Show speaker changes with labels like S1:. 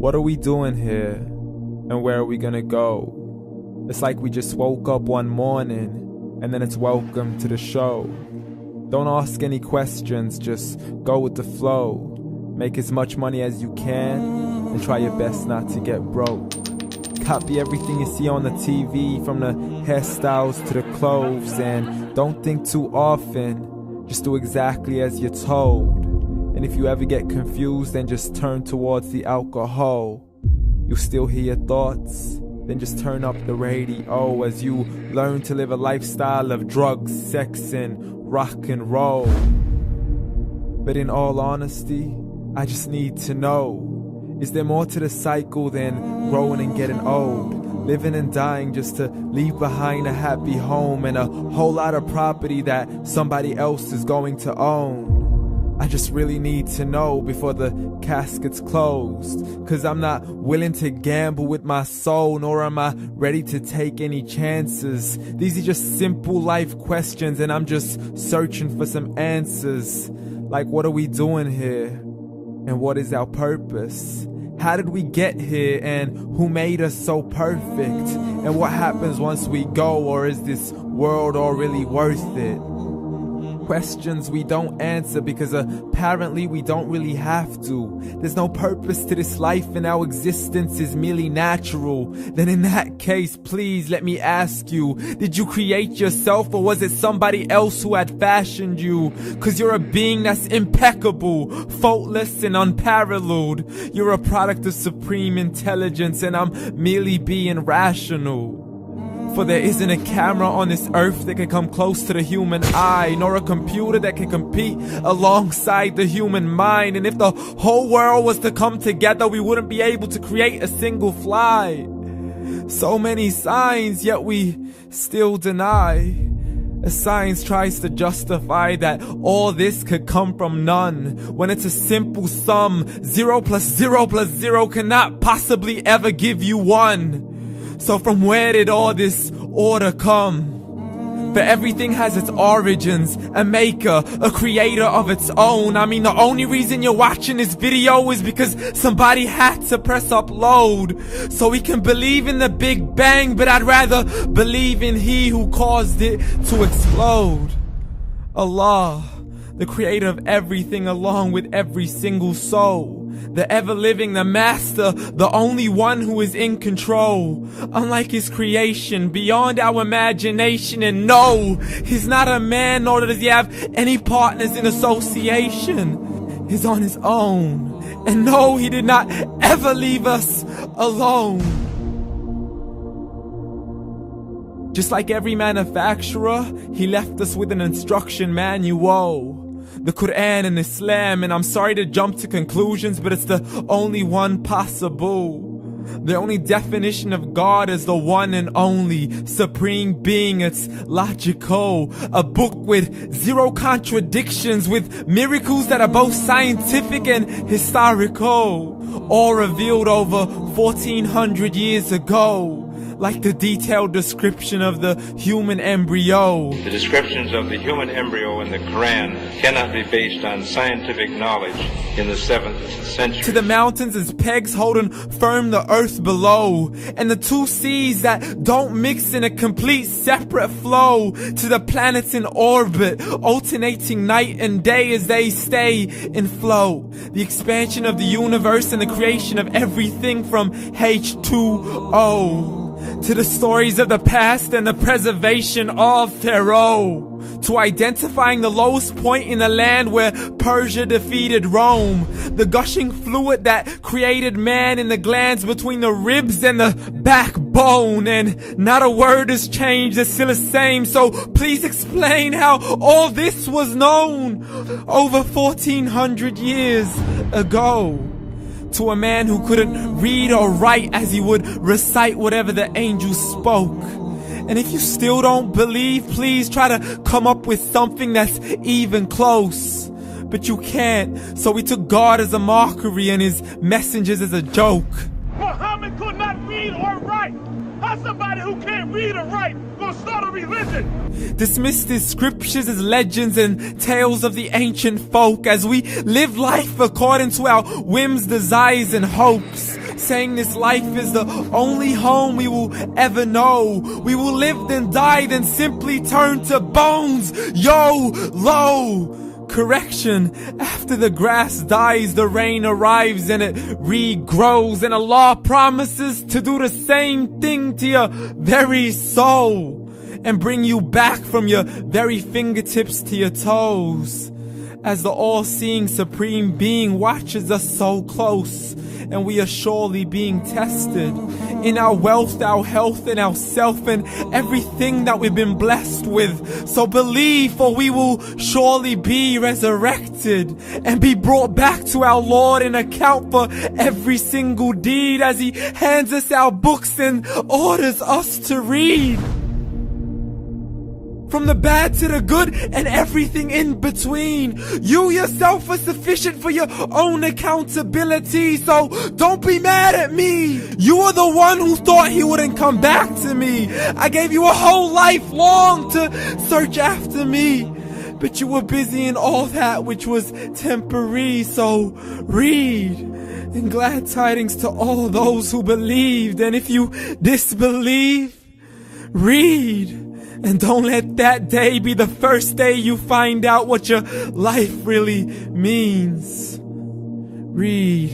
S1: What are we doing here? And where are we gonna go? It's like we just woke up one morning and then it's welcome to the show. Don't ask any questions, just go with the flow. Make as much money as you can and try your best not to get broke. Copy everything you see on the TV, from the hairstyles to the clothes, and don't think too often, just do exactly as you're told. And if you ever get confused, then just turn towards the alcohol. You'll still hear your thoughts, then just turn up the radio as you learn to live a lifestyle of drugs, sex, and rock and roll. But in all honesty, I just need to know, is there more to the cycle than growing and getting old? Living and dying just to leave behind a happy home and a whole lot of property that somebody else is going to own. I just really need to know before the casket's closed, 'cause I'm not willing to gamble with my soul, nor am I ready to take any chances. These are just simple life questions and I'm just searching for some answers. Like, what are we doing here? And what is our purpose? How did we get here, and who made us so perfect? And what happens once we go, or is this world all really worth it? Questions we don't answer because apparently we don't really have to. There's no purpose to this life and our existence is merely natural. Then in that case, please let me ask you, did you create yourself, or was it somebody else who had fashioned you? 'Cause you're a being that's impeccable, faultless and unparalleled. You're a product of supreme intelligence and I'm merely being rational. For there isn't a camera on this earth that can come close to the human eye, nor a computer that can compete alongside the human mind. And if the whole world was to come together, we wouldn't be able to create a single fly. So many signs, yet we still deny. As science tries to justify that all this could come from none, when it's a simple sum. 0 plus 0 plus 0 cannot possibly ever give you 1. So from where did all this order come? For everything has its origins, a maker, a creator of its own. I mean, the only reason you're watching this video is because somebody had to press upload. So we can believe in the Big Bang, but I'd rather believe in He who caused it to explode. Allah, the creator of everything along with every single soul. The ever-living, the master, the only one who is in control. Unlike his creation, beyond our imagination. And no, he's not a man, nor does he have any partners in association. He's on his own. And no, he did not ever leave us alone. Just like every manufacturer, he left us with an instruction manual. The Quran and Islam, and I'm sorry to jump to conclusions, but it's the only one possible. The only definition of God is the one and only supreme being. It's logical. A book with 0 contradictions, with miracles that are both scientific and historical, all revealed over 1400 years ago. Like the detailed description of the human embryo.
S2: The descriptions of the human embryo in the Quran cannot be based on scientific knowledge in the 7th century.
S1: To the mountains as pegs holding firm the earth below, and the 2 seas that don't mix in a complete separate flow. To the planets in orbit, alternating night and day as they stay in flow. The expansion of the universe and the creation of everything from H2O. To the stories of the past and the preservation of Pharaoh. To identifying the lowest point in the land where Persia defeated Rome. The gushing fluid that created man in the glands between the ribs and the backbone. And not a word has changed, it's still the same. So please explain how all this was known over 1400 years ago. To a man who couldn't read or write, as he would recite whatever the angels spoke. And if you still don't believe, please try to come up with something that's even close. But you can't, so we took God as a mockery and his messengers as a joke.
S3: Muhammad could not read or write. How's somebody who can't read or write gonna start a religion?
S1: Dismissed his scriptures as legends and tales of the ancient folk, as we live life according to our whims, desires, and hopes. saying this life is the only home we will ever know. We will live then die, then simply turn to bones. YOLO! Correction, after the grass dies, the rain arrives and it regrows, and Allah promises to do the same thing to your very soul and bring you back from your very fingertips to your toes, as the all-seeing supreme being watches us so close, and we are surely being tested in our wealth, our health, and our self, and everything that we've been blessed with. So believe, for we will surely be resurrected and be brought back to our Lord and account for every single deed, as He hands us our books and orders us to read. From the bad to the good and everything in between. You yourself are sufficient for your own accountability, so don't be mad at me. You are the one who thought He wouldn't come back to me. I gave you a whole life long to search after me, but you were busy in all that which was temporary. So read, and glad tidings to all those who believed. And if you disbelieve, read. And don't let that day be the first day you find out what your life really means. Read.